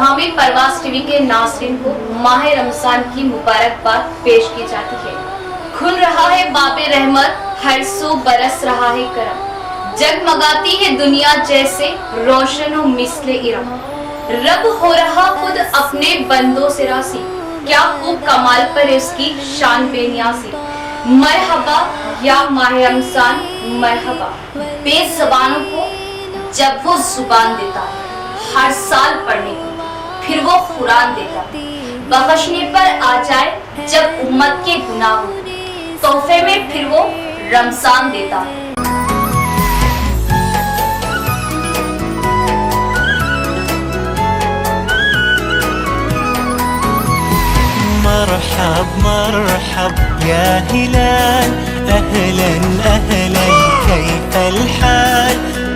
तमामी परवाज़ TV के नाज़रीन को माह रमजान की मुबारकबाद पेश की जाती है। खुल रहा है बाबे रहमत, हर सो बरस रहा है करम, जगमगाती है दुनिया जैसे रोशन व मिसले इरम। रब हो रहा खुद अपने बंदों से रासी, क्या खूब कमाल पर उसकी शान बेनियाज़ी। मरहबा या माह रमजान मरहबा, बेज़बानों को जब वो जुबान देता है हर साल पढ़ने को, फिर वो कुरान देता है बख्शने पर आ जाए जब उम्मत के गुनाह हो, तोहफे में फिर वो रमजान देता है। मरहब मरहब या हिलाल, अहलन अहलन कैफल हाल,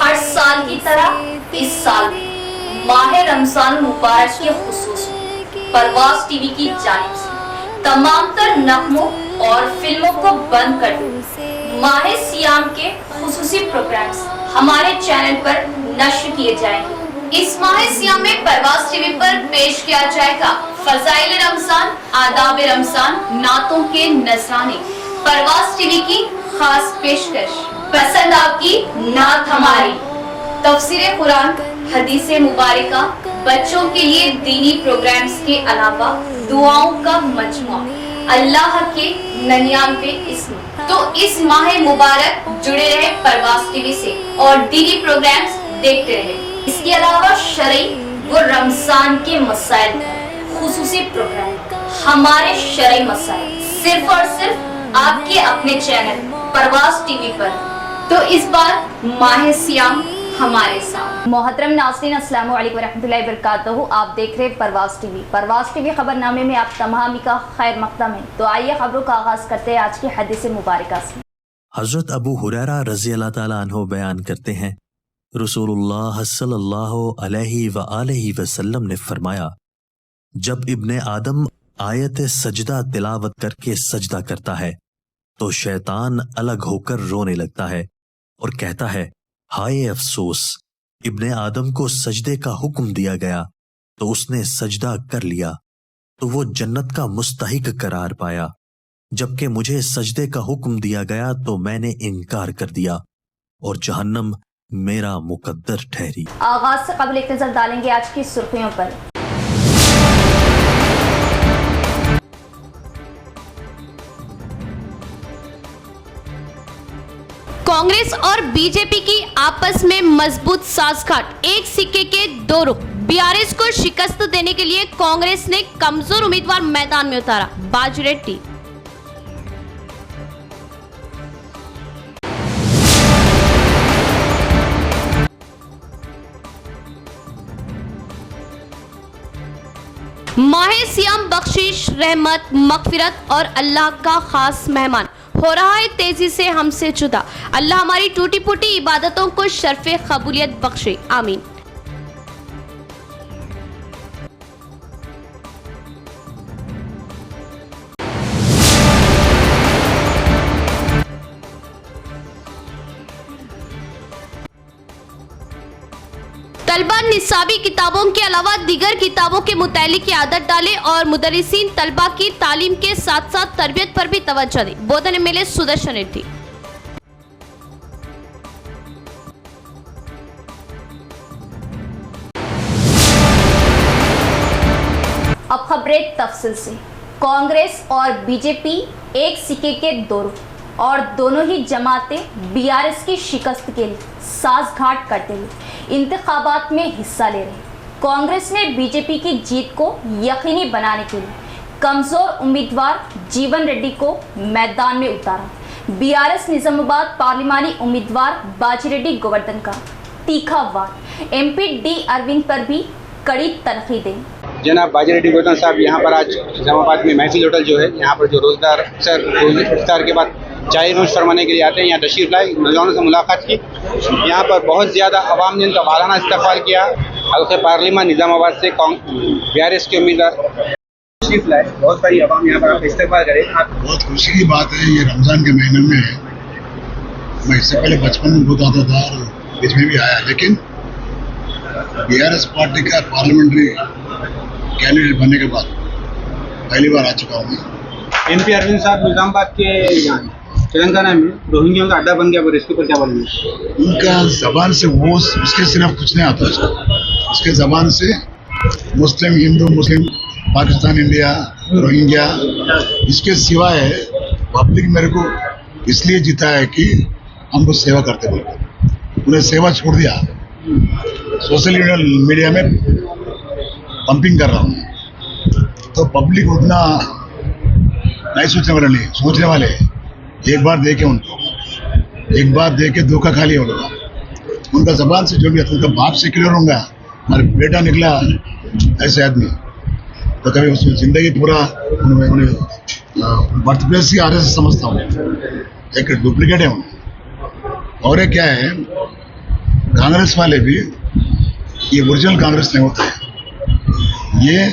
हर साल की तरह इस साल माह रमजान मुबारक के खुसूस परवाज़ टीवी की जानिब से तमाम तर नगमों और फिल्मों को बंद कर दो। माह सियाम के खुसूसी प्रोग्राम्स हमारे चैनल पर नश्र किए जाएंगे। इस माह सियाम में परवाज़ टीवी पर पेश किया जाएगा फज़ाइल रमजान, आदाब रमजान, नातों के नजराने। परवाज़ टीवी की खास पेशकश, पसंद आपकी नात हमारी, तफसीर कुरान, हदीसे मुबारका, बच्चों के लिए दीनी प्रोग्राम्स के अलावा दुआओं का मजमुआ, अल्लाह के 99 इस्म। तो इस माह मुबारक जुड़े रहे परवाज़ टीवी से और दीनी प्रोग्राम्स देखते रहे। इसके अलावा शरई व रमजान के मसाइल खुसूसी प्रोग्राम, हमारे शरई मसाइल सिर्फ और सिर्फ आपके अपने चैनल परवाज़ टीवी पर। तो इस बार माह सियाम हमारे साथ। मोहतरम नाज़रीन, अस्सलामु अलैकुम रहमतुल्लाहि व बरकातहू। आप देख रहे हैं परवाज़ टीवी। परवाज़ टीवी खबरनामे में आप तमामी का खैर मकदम है। तो आइए खबरों का आगाज करते हैं आज की हदीस मुबारका से। हजरत अबू हुरैरा रज़ी अल्लाह ताला अन्हु बयान करते हैं, रसूलुल्लाह सल्लल्लाहु अलैहि व आलिहि वसल्लम ने फरमाया, जब इब्ने आदम आयत सजदा तिलावत करके सजदा करता है तो शैतान अलग होकर रोने लगता है और कहता है, हाय अफसोस, इब्ने आदम को सजदे का हुक्म दिया गया तो उसने सजदा कर लिया तो वो जन्नत का मुस्तहिक करार पाया, जबकि मुझे सजदे का हुक्म दिया गया तो मैंने इनकार कर दिया और जहन्नम मेरा मुकद्दर ठहरी। आगाज से कबल एक नजर डालेंगे आज की सुर्खियों पर। कांग्रेस और बीजेपी की आपस में मजबूत साठगांठ, एक सिक्के के दो रुख। बीआरएस को शिकस्त देने के लिए कांग्रेस ने कमजोर उम्मीदवार मैदान में उतारा, बाजिरेड्डी। माह सियाम बख्शिश, रहमत, मगफिरत और अल्लाह का खास मेहमान हो रहा है तेजी से हमसे जुदा। अल्लाह हमारी टूटी फूटी इबादतों को शर्फ़े कबूलियत बख्शे, आमीन। तलबा निसाबी किताबों के अलावा दीगर किताबों के मुतालिक की आदत डाले और मुदरिसीन तलबा की तालीम के साथ साथ तरबियत पर भी तवज्जो दें। बोधन एमएलए सुदर्शन रेड्डी। अब खबरें तफसील से। कांग्रेस और बीजेपी एक सिक्के के दो रुख और दोनों ही जमातें बीआरएस की शिकस्त के लिए साठगांठ करते हुए इंतखाबात में हिस्सा ले रहे। कांग्रेस ने बीजेपी की जीत को यकीनी बनाने के लिए कमजोर उम्मीदवार जीवन रेड्डी को मैदान में उतारा। बीआरएस निजामाबाद पार्लिमानी उम्मीदवार बाजिरेड्डी गोवर्धन का तीखा वार, एमपी डी अरविंद पर भी कड़ी तनकीदें। जनाब बाजिरेड्डी गोवर्धन साहब यहाँ पर आज निजामाबाद में महफिल होटल जो है, यहाँ पर जो रोजगार अक्सर इफ्तार के बाद चाय नोश फरमाने के लिए आते हैं, यहाँ तशरीफ लाए, नौजवानों से मुलाकात की। यहाँ पर बहुत ज़्यादा अवाम ने इनका वाराना इस्तकबाल किया। हल्के पार्लियामेंट निजामाबाद से बीआरएस के उम्मीदवार तशरीफ लाए, बहुत सारी आवाम यहाँ पर आपका इस्तेमाल करे। आप बहुत खुशी की बात है। ये रमज़ान के महीने में मैं इससे पहले बचपन में बहुत आता था और बीच में भी आया, लेकिन BRS पार्टी का पार्लियामेंट्री कैंडिडेट बनने के बाद पहली बार आ चुका हूँ मैं। MP अरविंद साहब निजामाबाद के यहाँ तेलंगाना में रोहिंग्या का अड्डा बन गया, पर इसके ऊपर क्या बोलेंगे? उनका जबान से वो उसके सिर्फ कुछ नहीं आता उसको, उसके जबान से मुस्लिम, हिंदू, मुस्लिम, पाकिस्तान, इंडिया, रोहिंग्या, इसके सिवाय पब्लिक मेरे को इसलिए जीता है कि हमको सेवा करते बोलते, उन्हें सेवा छोड़ दिया। सोशल मीडिया में पंपिंग कर रहा हूँ तो पब्लिक उतना नहीं सोचने वाले एक बार देखे उनको, एक बार देखे धोखा खा लिया उन्होंने। उनका जबान से जो भी उनका बाप से क्लियर होगा और बेटा निकला ऐसे आदमी, तो कभी उसमें जिंदगी पूरा बर्थ प्लेस ही RSS समझता हूँ, एक डुप्लीकेट है उन्हें। और ये क्या है, कांग्रेस वाले भी ये ओरिजिनल कांग्रेस नहीं होता है, ये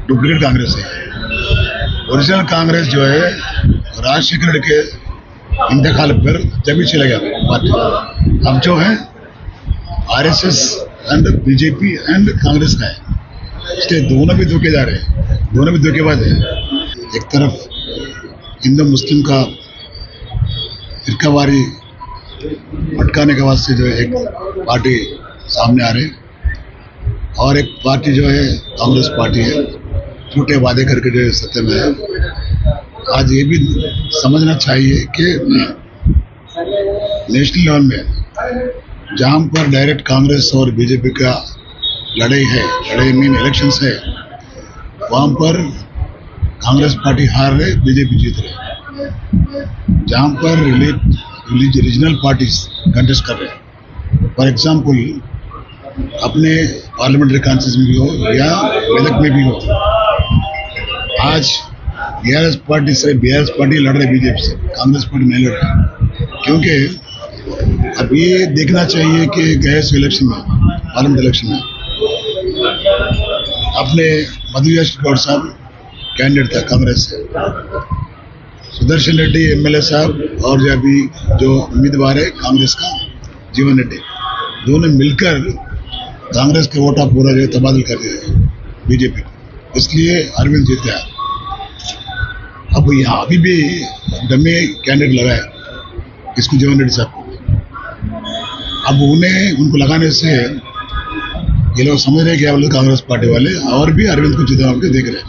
डुप्लीकेट कांग्रेस है। ओरिजिनल कांग्रेस जो है राजशेखर के इंतकाल पर जब ही चले गया पार्टी, अब जो है RSS and BJP and Congress का है, इसलिए दोनों भी धोखेदार है, दोनों भी धोखेबाज है। एक तरफ हिंदू मुस्लिम का फिरकावारी भटकाने के वास्ते जो है एक पार्टी सामने आ रही, और एक पार्टी जो है कांग्रेस पार्टी है, झूठे वादे करके जो है सत्य में है। आज ये भी समझना चाहिए कि नेशनल लेवल में जहाँ पर डायरेक्ट कांग्रेस और BJP का लड़ाई मीन इलेक्शंस है, वहाँ पर कांग्रेस पार्टी हार रहे, BJP जीत रहे। जहाँ पर रीजनल पार्टीज कंटेस्ट कर रहे, फॉर एग्जाम्पल अपने पार्लियामेंट्री कॉन्फ्रेंस में भी हो या मेदक में भी हो, आज BRS पार्टी लड़ रही BJP से, कांग्रेस पार्टी नहीं लड़ रही। क्योंकि अब ये देखना चाहिए कि गए इलेक्शन में, पार्लियामेंट इलेक्शन में अपने मधुयाश गौड़ साहब कैंडिडेट था कांग्रेस से, सुदर्शन रेड्डी MLA साहब, और जो अभी जो उम्मीदवार है कांग्रेस का जीवन रेड्डी, दोनों मिलकर कांग्रेस के वोटा पूरा जो तबादल कर दिया BJP, इसलिए अरविंद जीते हैं। अब यहाँ अभी भी डमी कैंडिडेट लगाए इसको जीवन रेड्डी साहब को, अब उनको लगाने से ये लोग समझ रहे कि कांग्रेस पार्टी वाले और भी अरविंद को जितना के देख रहे हैं।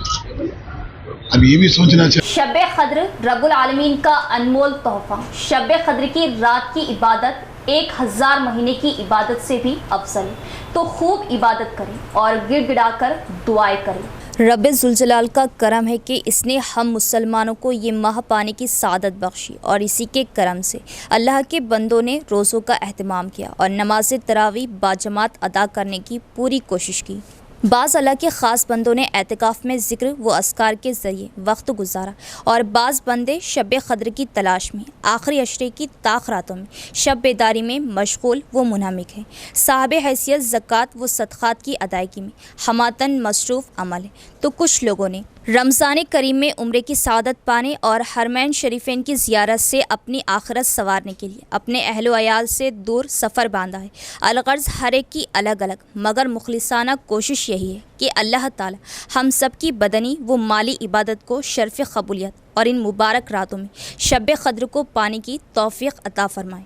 अब ये भी सोचना चाहिए, शब क़द्र रब्बुल आलमीन का अनमोल तोहफा। शब क़द्र की रात की इबादत 1000 महीने की इबादत से भी अफजल है, तो खूब इबादत करें और गिड़गिड़ाकर दुआएं करें। रब्बे ज़ुलजलाल का करम है कि इसने हम मुसलमानों को ये माह पाने की सादत बख्शी, और इसी के करम से अल्लाह के बंदों ने रोज़ों का एहतमाम किया और नमाज तरावी बाजमात अदा करने की पूरी कोशिश की। बाज़ अल्लाह के ख़ास बंदों ने एतिकाफ़ में ज़िक्र व अस्कार के ज़रिए वक्त गुजारा, और बाज़ बंदे शब क़द्र की तलाश में आखिरी अशरे की ताख़ रातों में शब बेदारी में मशगूल व मुनहमिक है। साहब हैसियत ज़कात व सदक़ात की अदायगी में हमातन मसरूफ़ अमल है, तो कुछ लोगों ने रमज़ान करीम में उम्रे की सादत पाने और हरमैन शरीफैन की ज़ियारत से अपनी आखिरत संवारने के लिए अपने अहलो अयाल से दूर सफ़र बांधा है। अलगर्ज़ हर एक की अलग अलग मगर मुखलिसाना कोशिश यही है कि अल्लाह ताला हम सब की बदनी व माली इबादत को शर्फ़ क़बूलियत और इन मुबारक रातों में शब क़द्र को पाने की तौफ़ीक़ अता फ़रमाए।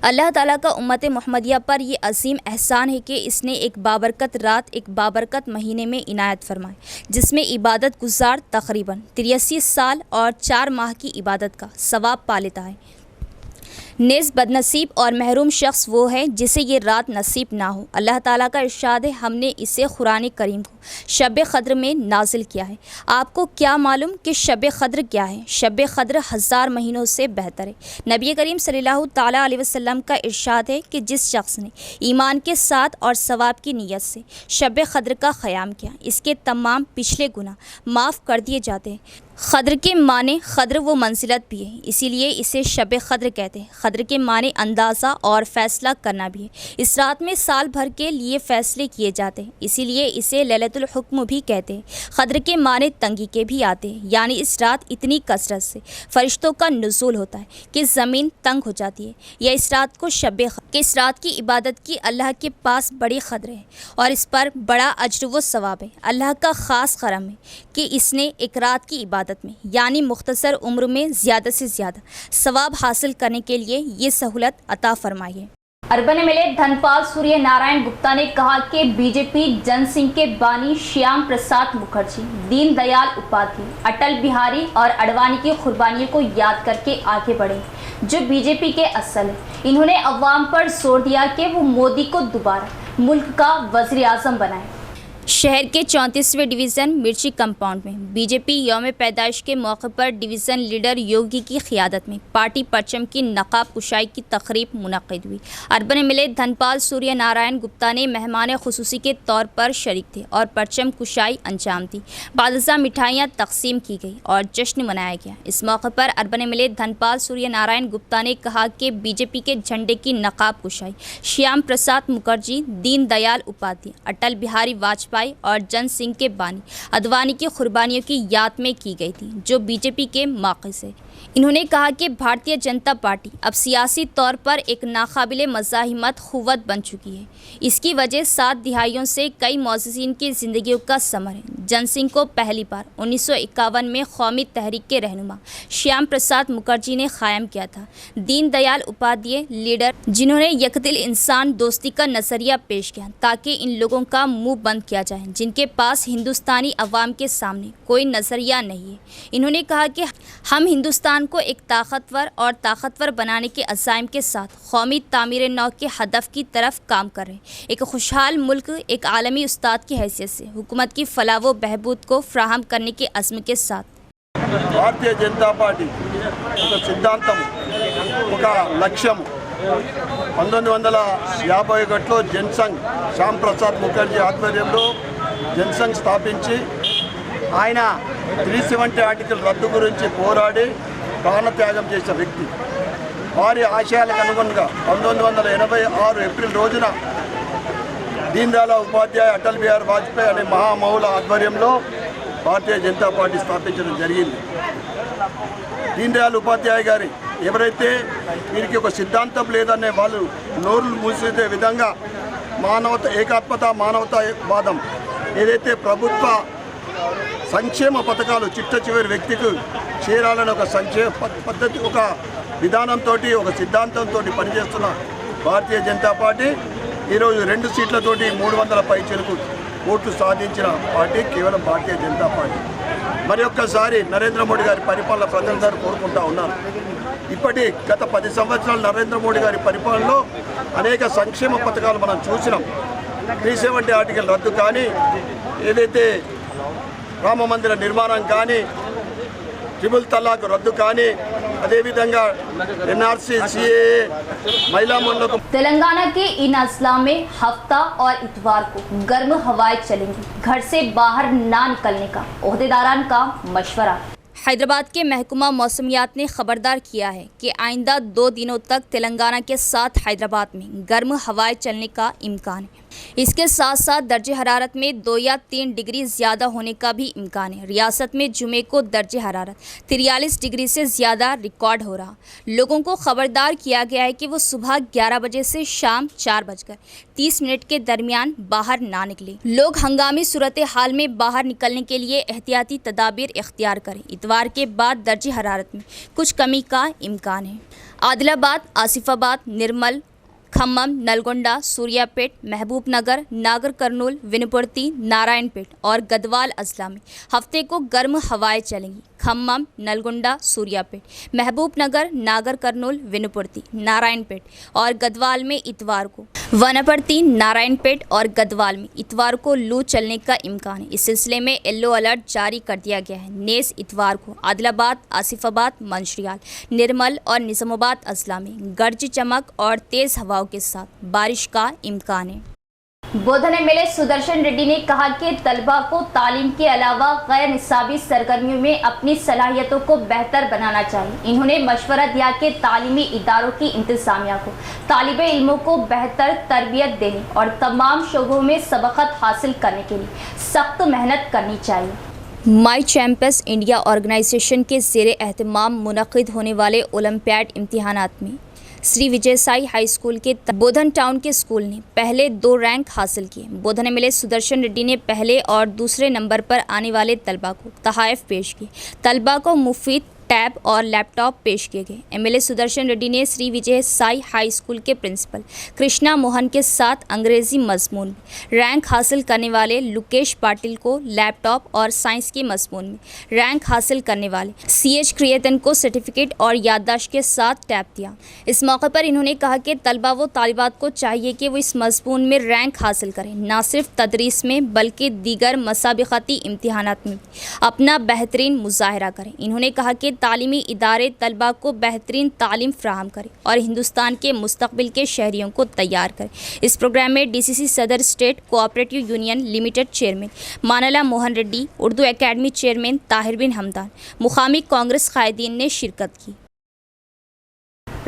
अल्लाह ताला का उम्मत मोहम्मदिया पर ये अजीम एहसान है कि इसने एक बाबरकत रात, एक बाबरकत महीने में इनायत फरमाए, जिसमें इबादत गुजार तकरीबन 83 साल और 4 माह की इबादत का सवाब पा लेता है। नेज़ बदनसीब और महरूम शख्स वो है जिसे ये रात नसीब ना हो। अल्लाह ताला का इरशाद है, हमने इसे कुरान करीम को शब क़द्र में नाजिल किया है। आपको क्या मालूम कि शब क़द्र क्या है? शब क़द्र 1000 महीनों से बेहतर है। नबी करीम सल्लल्लाहु ताला अलैहि वसल्लम का इरशाद है कि जिस शख्स ने ईमान के साथ और सवाब की नीयत से शब क़द्र का क़याम किया, इसके तमाम पिछले गुनाह माफ़ कर दिए जाते हैं। ख़द्र के माने ख़द्र वो मंजिलत भी है, इसीलिए इसे शब ख़द्र कहते हैं। ख़द्र के माने अंदाज़ा और फ़ैसला करना भी है। इस रात में साल भर के लिए फ़ैसले किए जाते हैं, इसीलिए इसे लैलतुल हुक्म भी कहते हैं। ख़द्र के माने तंगी के भी आते हैं, यानी इस रात इतनी कसरत से फ़रिश्तों का नुज़ूल होता है कि ज़मीन तंग हो जाती है। या इस रात को शब ख़द्र, इस रात की इबादत की अल्लाह के पास बड़ी क़द्र है और इस पर बड़ा अज्र व सवाब है। अल्लाह का ख़ास करम है कि इसने एक रात की इबादत में यानी मुख्तसर उम्र में ज़्यादा से ज़्यादा सवाब हासिल करने के लिए ये सहूलत अता फरमाई है। अर्बन एमएलए धनपाल सूर्य नारायण गुप्ता ने कहा कि बीजेपी जनसंघ के बानी श्याम प्रसाद मुखर्जी, दीन दयाल उपाध्याय, अटल बिहारी और अडवाणी की कुर्बानियों को याद करके आगे बढ़े, जो बीजेपी के असल है। इन्होंने अवाम पर जोर दिया कि वो मोदी को दोबारा मुल्क का वज़ीर आज़म बनाए। शहर के 34वें डिवीज़न मिर्ची कंपाउंड में बीजेपी यौम पैदाइश के मौके पर डिवीज़न लीडर योगी की क़ियादत में पार्टी परचम की नकाब कुशाई की तकरीब मुनक़िद हुई। अर्बन एमएलए धनपाल सूर्य नारायण गुप्ता ने मेहमान खुसूसी के तौर पर शरीक थे और परचम कुशाई अंजाम दी। बादशाह मिठाइयाँ तकसीम की गई और जश्न मनाया गया। इस मौके पर अर्बन एमएलए धनपाल सूर्य नारायण गुप्ता ने कहा कि बीजेपी के झंडे की नकाब कुशाई श्याम प्रसाद मुखर्जी, दीन दयाल उपाध्याय, अटल बिहारी वाजपेयी और जनसंघ के बानी अडवाणी की कुर्बानियों की याद में की गई थी, जो बीजेपी के मौक़िफ़ से। इन्होंने कहा कि भारतीय जनता पार्टी अब सियासी तौर पर एक नाकाबिले मज़ाहिमत क़ुव्वत बन चुकी है। इसकी वजह 7 दिहाइयों से कई मौज़ूज़ीन की ज़िंदगियों का समर है। जनसंघ को पहली बार 1951 में कौमी तहरीक के रहनुमा श्याम प्रसाद मुखर्जी ने क़ायम किया था। दीन दयाल उपाध्याय लीडर, जिन्होंने यकदिल इंसान दोस्ती का नज़रिया पेश किया ताकि इन लोगों का मुँह बंद किया जाए जिनके पास हिंदुस्तानी अवाम के सामने कोई नज़रिया नहीं है। इन्होंने कहा कि हम हिंदुस्तान को एक ताकतवर बनाने के अज़ाइम के साथ कौमी तामीर नौ के हदफ की तरफ काम कर रहे हैं। एक खुशहाल मुल्क एक आलमी उस्ताद की हैसियत से हुकूमत की फलाह व बहबूद को फ्राहम करने के अज़्म के साथ भारतीय जनता पार्टी ఒక సిద్ధాంతం, ఒక లక్ష్యం 1951లో జనసంఘ్ శ్యామ్ ప్రసాద్ ముఖర్జీ ఆధ్వర్యంలో జనసంఘ్ స్థాపించి ఆయన 370 ఆర్టికల్ రద్దు గురించి పోరాడి ప్రాణత్యాగం చేసిన వ్యక్తి. వారి ఆశయాలకు అనుగుణంగా 1986 ఏప్రిల్ రోజున దీన్ దయాల్ ఉపాధ్యాయ, అటల్ బిహారీ వాజ్పేయి అనే మహామహుల ఆధ్వర్యంలో భారతీయ జనతా పార్టీ స్థాపించడం జరిగింది. దీన్ దయాల్ ఉపాధ్యాయ గారి ఎవరైతే వీరికి ఒక సిద్ధాంతం లేదనే వాళ్ళు నోరులు మూసేసే విధంగా ఏకాత్మత మానవతావాదం ఏదైతే ప్రభుత్వ సంక్షేమ పథకాలు చిట్ట చివరి వ్యక్తికి చేరాలని ఒక సంక్షేమ పద్ధతి, ఒక విధానంతో, ఒక సిద్ధాంతంతో పనిచేస్తున్న భారతీయ జనతా పార్టీ ఈరోజు 2 సీట్లతోటి 300 పైచిలకు ఓట్లు సాధించిన పార్టీ కేవలం భారతీయ జనతా పార్టీ. మరి ఒక్కసారి నరేంద్ర మోడీ గారి పరిపాలన ప్రజలందరూ కోరుకుంటా ఉన్నారు. గత 10 సంవత్సరాలు నరేంద్ర మోడీ గారి పరిపాలనలో అనేక సంక్షేమ పథకాలు మనం చూసినాం. 370 ఆర్టికల్ రద్దు కానీ, ఏదైతే రామ మందిర నిర్మాణం కానీ, ట్రిపుల్ తలాక్ రద్దు కానీ, అదేవిధంగా एनआरसी, सीएए, महिला मंडलों को। तेलंगाना के इन अजला में हफ्ता और इतवार को गर्म हवाएं चलेंगी। घर से बाहर ना निकलने का ओहदेदारान का मशवरा। हैदराबाद के महकमा मौसमियात ने खबरदार किया है कि आइंदा 2 दिनों तक तेलंगाना के साथ हैदराबाद में गर्म हवाएं चलने का इम्कान है। इसके साथ साथ दर्जे हरारत में 2 या 3 डिग्री ज़्यादा होने का भी इम्कान है। रियासत में जुमे को दर्जे हरारत 43 डिग्री से ज़्यादा रिकॉर्ड हो रहा। लोगों को खबरदार किया गया है कि वो सुबह 11 बजे से शाम 4:30 के दरमियान बाहर ना निकले। लोग हंगामी सूरत हाल में बाहर निकलने के लिए एहतियाती तदाबीर इख्तियार करें। इतवार के बाद दर्जे हरारत में कुछ कमी का इम्कान है। आदिलाबाद, आसिफाबाद, निर्मल, खम्मम, नलगोंडा, सूर्यापेट, महबूब नगर, नागर कर्नूल, विनुपुर्ती, नारायणपेट और गदवाल अजला में हफ्ते को गर्म हवाएं चलेंगी। खम्मम, नलगोंडा, सूर्यापेट, महबूब नगर, नागर कर्नूल, विनुपुर्ती, नारायणपेट और गदवाल में इतवार को, वनपर्ती, नारायणपेट और गदवाल में इतवार को लू चलने का इम्कान है। इस सिलसिले में येलो अलर्ट जारी कर दिया गया है। नेज़ इतवार को आदिलाबाद, आसिफाबाद, मंशरियाल, निर्मल और निज़ामाबाद अजला में गरज चमक और तेज़ हवाओं के साथ बारिश का इम्कान है। बोधन एमएलए सुदर्शन रेड्डी ने कहा कि तलबा को तालीम के अलावा गैर निसाबी सरगर्मियों में अपनी सलाहियतों को बेहतर बनाना चाहिए। इन्होंने मशवरा दिया कि तालीमी इदारों की इंतजामिया को तालिब इल्मों को बेहतर तरबियत देने और तमाम शोबों में सबकत हासिल करने के लिए सख्त मेहनत करनी चाहिए। माई चैंपियंस इंडिया ऑर्गेनाइजेशन के ज़ेरे एहतमाम मुनक़िद होने वाले ओलंपियाड इम्तिहानात में श्री विजय साई हाई स्कूल के बोधन टाउन के स्कूल ने पहले 2 रैंक हासिल किए। बोधन एमएलए सुदर्शन रेड्डी ने पहले और दूसरे नंबर पर आने वाले तलबा को तोहफ़े पेश किए। तलबा को मुफीद टैब और लैपटॉप पेश किए गए। एमएलए सुदर्शन रेड्डी ने श्री विजय साई हाई स्कूल के प्रिंसिपल कृष्णा मोहन के साथ अंग्रेजी मजमून में रैंक हासिल करने वाले लुकेश पाटिल को लैपटॉप और साइंस के मजमून में रैंक हासिल करने वाले CH क्रिएतन को सर्टिफिकेट और याददाश्त के साथ टैब दिया। इस मौके पर इन्होंने कहा कि तलबा व तालिबात को चाहिए कि वो इस मजमून में रैंक हासिल करें, न सिर्फ तदरीस में बल्कि दीगर मसाबिक़ाती इम्तिहानात में भी अपना बेहतरीन मुजाहरा करें। इन्होंने कहा कि तालीमी इदारे तलबा को बेहतरीन तालीम फ्राहम करें और हिंदुस्तान के मुस्तकबिल के शहरियों को तैयार करें। इस प्रोग्राम में DCC सदर state cooperative union limited chairman मानला मोहन रेड्डी, उर्दू एकेडमी चेयरमैन ताहिर बिन हमदान, मुकामी कांग्रेस कायदीन ने शिरकत की।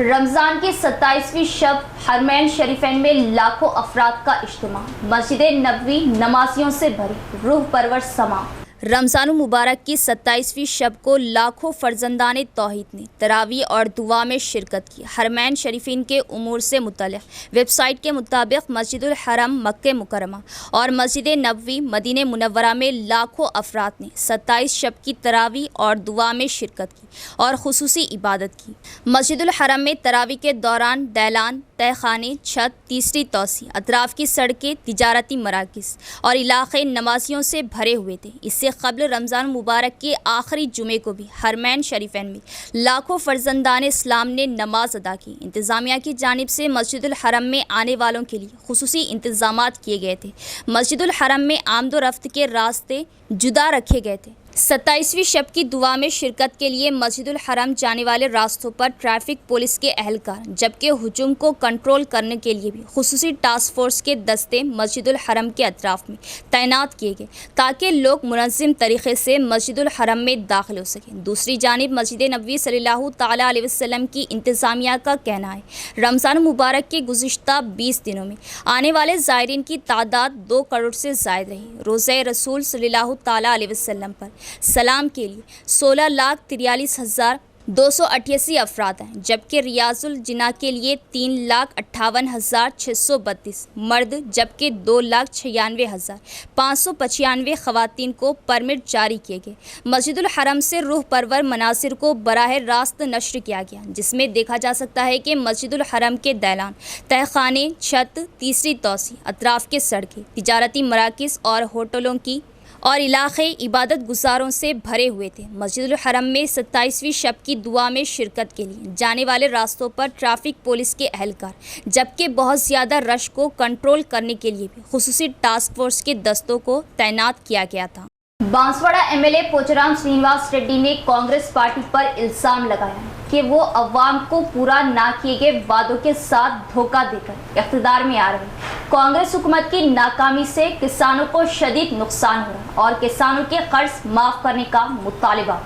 रमज़ान की 27वीं शब हरमैन शरीफैन में लाखों अफराद का इज्तिमा, मस्जिद नबवी नमाजियों से भरी, रूह परवर समा। रमज़ान मुबारक की 27वीं शब को लाखों फर्जंदाने तौहीद ने तरावी और दुआ में शिरकत की। हरमैन शरीफीन के उमूर से मुतल्लिक़ वेबसाइट के मुताबिक मस्जिदुल हरम मक्के मुकरमा और मस्जिद नबवी मदीने मुनव्वरा में लाखों अफराद ने 27 शब की तरावी और दुआ में शिरकत की और खुसूसी इबादत की। मस्जिदुल हरम में तरावी के दौरान दैलान, तहखाने, छत, तीसरी तोसी, अतराफ़ की सड़कें, तिजारती मराकिज़ और इलाक़े नमाजियों से भरे हुए थे। इससे क़ब्ल रमज़ान मुबारक के आखिरी जुमे को भी हरमैन शरीफैन में लाखों फर्जंदान इस्लाम ने नमाज अदा की। इंतज़ामिया की जानिब से मस्जिदुल हरम में आने वालों के लिए खुसूसी इंतज़ामात किए गए थे। मस्जिदुल हरम में आमदो रफ्त के रास्ते जुदा रखे गए थे। 27वीं शब की दुआ में शिरकत के लिए मस्जिदुल हरम जाने वाले रास्तों पर ट्रैफिक पुलिस के एहलकार, जबकि हुजूम को कंट्रोल करने के लिए भी खुसूसी टास्क फोर्स के दस्ते मस्जिदुल हरम के अतराफ में तैनात किए गए ताकि लोग मुनज़्ज़म तरीक़े से मस्जिदुल हरम में दाखिल हो सकें। दूसरी जानिब मस्जिद नबवी सल्लल्लाहु तआला अलैहि वसल्लम की इंतज़ामिया का कहना है रमज़ान मुबारक के गुज़िश्ता 20 दिनों में आने वाले ज़ायरीन की तादाद 2 करोड़ से ज़ायद रही। रोज़े रसूल सल्लल्लाहु तआला अलैहि वसल्लम पर सलाम के लिए 16,43,288 अफराद हैं, जबकि रियाजुल जिना के लिए 3,58,632 मर्द जबकि 2,96,595 ख़वातीन को परमिट जारी किए गए। मस्जिदुल हरम से रूह परवर मनासिर को बराह रास्त नश्र किया गया, जिसमें देखा जा सकता है कि मस्जिदुल हरम के दैलान, तहखाने, छत, तीसरी तोसी, अतराफ़ के सड़कें, तिजारती मराकिज़ और होटलों की और इलाक़े इबादत गुजारों से भरे हुए थे। मस्जिदुल हरम में 27वीं शब की दुआ में शिरकत के लिए जाने वाले रास्तों पर ट्रैफिक पुलिस के एहलकार, जबकि बहुत ज़्यादा रश को कंट्रोल करने के लिए भी खुसूसी टास्क फोर्स के दस्तों को तैनात किया गया था। बांसवाड़ा एमएलए पोचाराम श्रीनिवास रेड्डी ने कांग्रेस पार्टी पर इल्ज़ाम लगाया कि वो अवाम को पूरा ना किए गए वादों के साथ धोखा देकर इख्तिदार में आ रही कांग्रेस हुकूमत की नाकामी से किसानों को शदीद नुकसान हो रहा और किसानों के कर्ज माफ़ करने का मुतालिबा।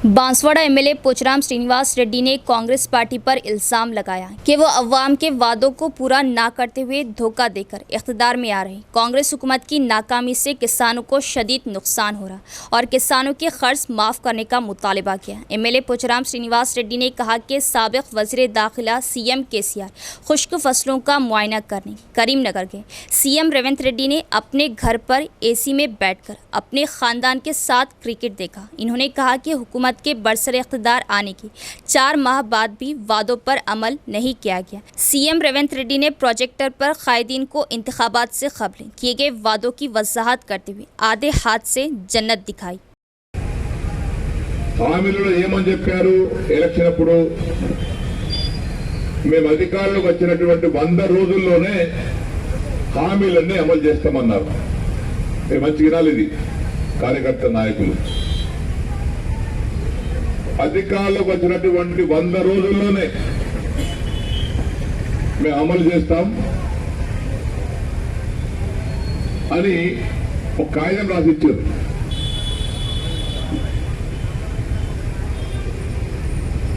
बांसवाड़ा एमएलए पोचाराम श्रीनिवास रेड्डी ने कांग्रेस पार्टी पर इल्ज़ाम लगाया कि वो अवाम के वादों को पूरा ना करते हुए धोखा देकर इख्तिदार में आ रही कांग्रेस हुकूमत की नाकामी से किसानों को शदीद नुकसान हो रहा और किसानों के कर्ज माफ़ करने का मुतालिबा किया। एमएलए पोचाराम श्रीनिवास रेड्डी ने कहा कि साबिक़ वज़ीर दाखिला CM KCR खुश्क फसलों का मुआयना करने करीमनगर गए। CM रेवंत रेड्डी ने अपने घर पर AC में बैठकर अपने ख़ानदान के साथ क्रिकेट देखा। इन्होंने कहा कि हुकूमत के बरसर इख्तिदार आने की 4 माह बाद भी वादों पर अमल नहीं किया गया। CM रेवंत रेड्डी ने प्रोजेक्टर पर कायदीन को इंतखाबात से क़ब्ल किए गए वादों की वजाहत करते हुए आधे हाथ से जन्नत दिखाई। హామీలలో ఏమని చెప్పారు? ఎలక్షన్ అప్పుడు మేము అధికారంలోకి వచ్చినటువంటి 100 రోజుల్లోనే హామీలన్నీ అమలు చేస్తామన్నారు. మంచి వినాలి ఇది కార్యకర్త నాయకులు. అధికారంలోకి వచ్చినటువంటి 100 రోజుల్లోనే మేము అమలు చేస్తాం. అని ఒక కాగితం రాసిచ్చారు.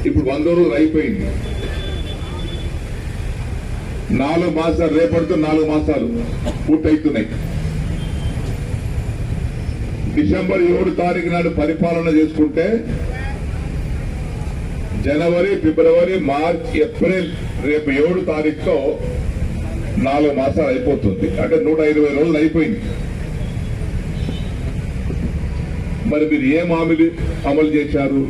ఇప్పుడు 100 రోజులు అయిపోయింది. 4 మాసాలు, రేపటితో 4 మాసాలు పూర్తవుతున్నాయి. డిసెంబర్ 7 తారీఖు నాడు పరిపాలన చేసుకుంటే జనవరి, ఫిబ్రవరి, మార్చ్, ఏప్రిల్, రేపు 7 తారీఖుతో 4 మాసాలు అయిపోతుంది. అంటే 120 రోజులు అయిపోయింది. మరి మీరు ఏం హామీలు అమలు చేశారు?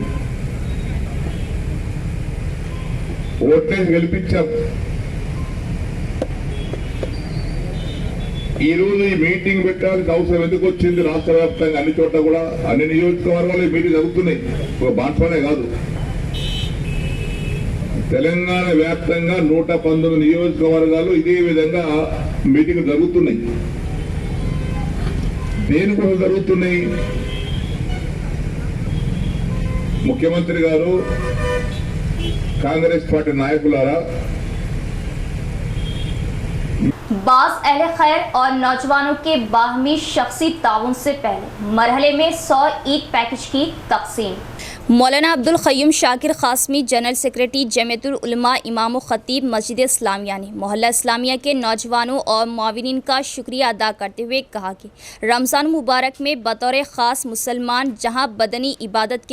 ఓట్లేసి గెలిపించాం. ఈ రోజు ఈ మీటింగ్ పెట్టాల్సిన అవసరం ఎందుకు వచ్చింది? రాష్ట్ర వ్యాప్తంగా అన్ని చోట్ల కూడా, అన్ని నియోజకవర్గాలు ఈ మీటింగ్ జరుగుతున్నాయి. ఒక బాన్స్వానే కాదు, తెలంగాణ వ్యాప్తంగా 119 నియోజకవర్గాలు ఇదే విధంగా మీటింగ్ జరుగుతున్నాయి. దేనికోసం జరుగుతున్నాయి? ముఖ్యమంత్రి గారు, కాంగ్రెస్ పార్టీ నాయకులారా, बास अहले खैर और नौजवानों के बाहमी शख्सी ताउन से पहले मरहले में 100 ईद पैकेज की तकसीम। मौलाना अब्दुल क़य्यूम शाकिर क़ासमी, जनरल सेक्रेटरी जमीयतुल उलमा इमाम ख़तीब मस्जिद इस्लामिया ने मोहल्ला इस्लामिया के नौजवानों और मुआविनीन का शुक्रिया अदा करते हुए कहा कि रमज़ान मुबारक में बतौर ख़ास मुसलमान जहां बदनी इबादत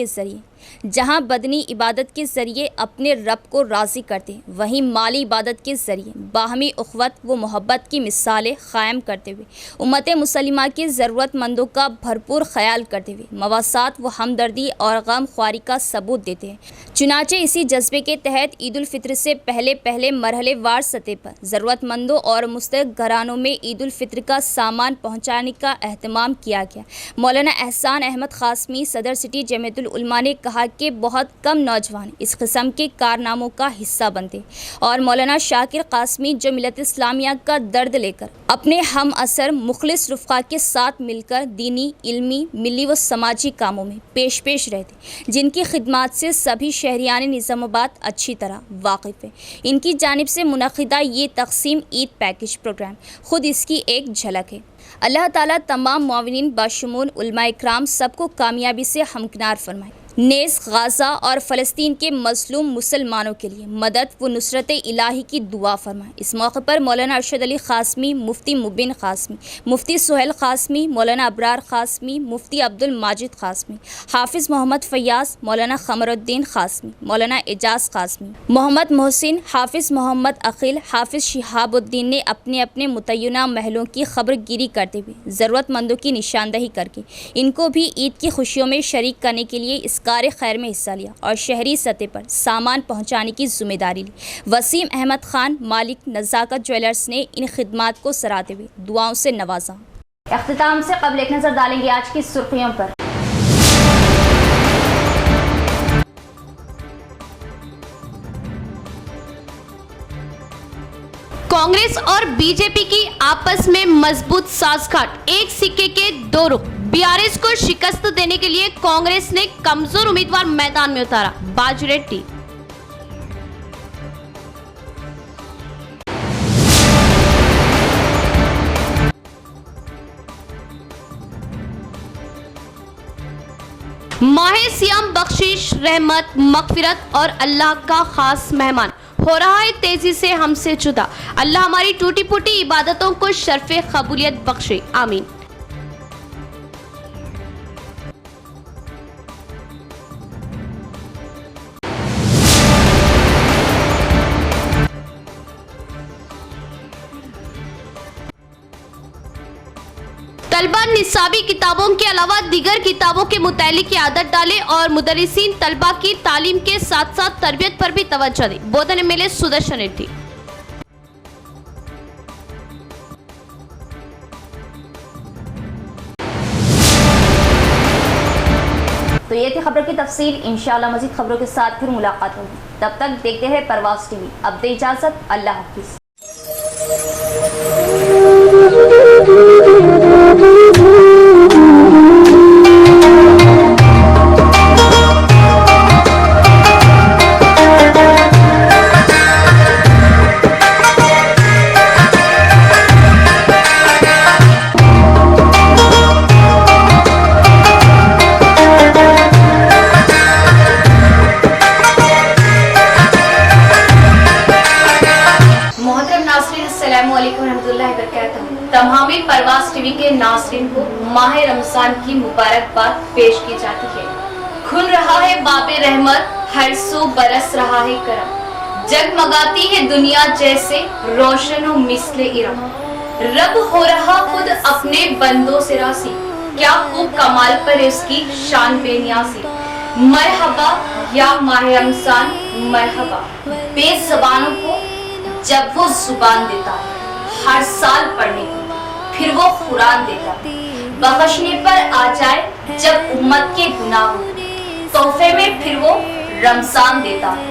के ज़रिए अपने रब को राज़ी करते हैं, वहीं माली इबादत के ज़रिए बाहमी उख़्वत व मोहब्बत की मिसालें क़ायम करते हुए उम्मत मुसलिमा के ज़रूरतमंदों का भरपूर ख्याल करते हुए मवासात व हमदर्दी और गम ख्वारी का सबूत देते हैं। चुनाचे इसी जज्बे के तहत ईद उल फित्र से पहले मरहले वार सतह पर ज़रूरतमंदों और मुस्तहिक़ घरानों में ईद उल फित्र का सामान पहुँचाने का अहतमाम किया गया। मौलाना एहसान अहमद क़ासमी, सदर सिटी जमीयतुल उलमा ने कहा कि बहुत कम नौजवान इस किस्म के कारनामों का हिस्सा बनते और मौलाना शाकिर क़ासमी जो मिलत इस्लामिया का दर्द लेकर अपने हम असर मुखलिस रुफ़क़ा के साथ मिलकर दीनी, इल्मी, मिली व समाजी कामों में पेश रहते, जिनकी खिदमात से सभी शहरियान निज़ामाबाद अच्छी तरह वाकिफ़ है। इनकी जानिब से मुनक़िदा ये तक़सीम ईद पैकेज प्रोग्राम खुद इसकी एक झलक है। अल्लाह ताला तमाम मुआविनीन बाशुमूल उलमा इकराम सबको कामयाबी से हमकिनार फरमाए। नेज़ गाज़ा और फ़लस्तीन के मज़लूम मुसलमानों के लिए मदद व नुसरत इलाही की दुआ फरमाए। इस मौके पर मौलाना अरशद अली क़ासमी, मुफ्ती मुबिन क़ासमी, मुफ्ती सुहेल क़ासमी, मौलाना अबरार क़ासमी, मुफ्ती अब्दुल माजिद क़ासमी, हाफिज़ मोहम्मद फ़याज़, मौलाना क़मरुद्दीन क़ासमी, मौलाना एजाज़ क़ासमी, मोहम्मद मोहसिन, हाफिज़ मोहम्मद अक़िल, हाफिज़ शिहाबुद्दीन ने अपने अपने मुतय्यना महलों की खबरगिरी करते हुए ज़रूरतमंदों की निशानदही करके इनको भी ईद की खुशियों में शरीक करने के लिए इस कार्य खैर में हिस्सा लिया और शहरी सतह पर सामान पहुंचाने की जिम्मेदारी ली। वसीम अहमद खान, मालिक नज़ाकत ज्वेलर्स ने इन खिदमात को सराहते हुए दुआओं से नवाजा। इख्तिताम से कबल एक नज़र डालेंगे आज की सुर्खियों पर। कांग्रेस और बीजेपी की आपस में मजबूत साठगांठ, एक सिक्के के दो रुख। बीआरएस को शिकस्त देने के लिए कांग्रेस ने कमजोर उम्मीदवार मैदान में उतारा, बाज रेड्डी। माहे सियाम बख्शिश, रहमत, मगफिरत और अल्लाह का खास मेहमान हो रहा है तेजी से हमसे जुदा। अल्लाह हमारी टूटी फूटी इबादतों को शर्फ़े कबूलियत बख्शे, आमीन। तलबा निसाबी किताबों के अलावा दीगर किताबों के मुतालिक की आदत डाले और मुदरिसीन तलबा की तालीम के साथ साथ तरबियत पर भी तवज्जो दे। बोधन एमएलए सुदर्शन रेड्डी। तो ये थी खबर की तफसील। इंशाअल्लाह मज़ीद खबरों के साथ फिर मुलाकात होगी। तब तक देखते हैं परवाज़ टीवी। अब दे इजाज़त, अल्लाह हाफिज़। परवाज़ टीवी के नाज़रीन को माह रमजान की मुबारकबाद पेश की जाती है। खुल रहा है बाबे रहमत, हर सो बरस रहा है करम, जगमगाती है दुनिया जैसे रोशनो मिसले इरम। रब हो रहा खुद अपने बंदों से रासी, क्या खूब कमाल पर इसकी शान बेनियासी। मरहबा या माह रमजान मरहबा, बेज़बानों को जब वो जुबान देता है हर साल पढ़ने को, फिर वो कुरान देता, बख्शने पर आ जाए जब उम्मत के गुनाह हो, तोहफे में फिर वो रमजान देता है।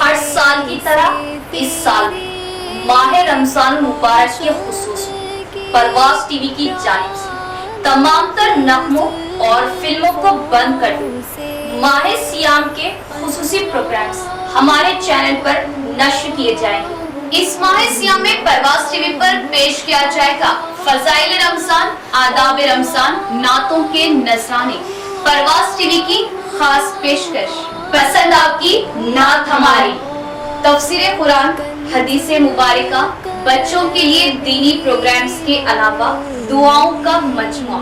हर साल की तरह इस साल भी माह रमजान मुबारक के खुसूस परवाज़ टीवी की जानिब से तमाम तर नगमों और फिल्मों को बंद कर माह सियाम के खुसूसी प्रोग्राम्स हमारे चैनल पर नश्र किए जाएंगे। इस माह सियाम में परवाज़ टीवी पर पेश किया जाएगा फज़ाइल रमजान, आदाब रमजान, नातों के नजराने। परवाज़ टीवी की खास पेशकश, पसंद आपकी नात हमारी, तफसीर कुरान, हदीस मुबारका, बच्चों के लिए दीनी प्रोग्राम्स के अलावा दुआओं का मजमुआ,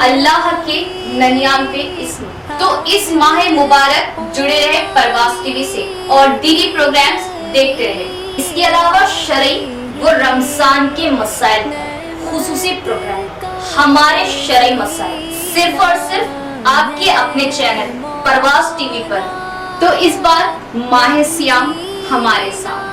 अल्लाह के 99 इस्म। तो इस माह मुबारक जुड़े रहे परवाज़ टीवी से और दीनी प्रोग्राम्स देखते रहे। इसके अलावा शरई व रमजान के मसाइल खुसूसी प्रोग्राम, हमारे शरई मसाइल सिर्फ और सिर्फ आपके अपने चैनल परवाज़ टीवी पर। तो इस बार माह सियाम हमारे साथ।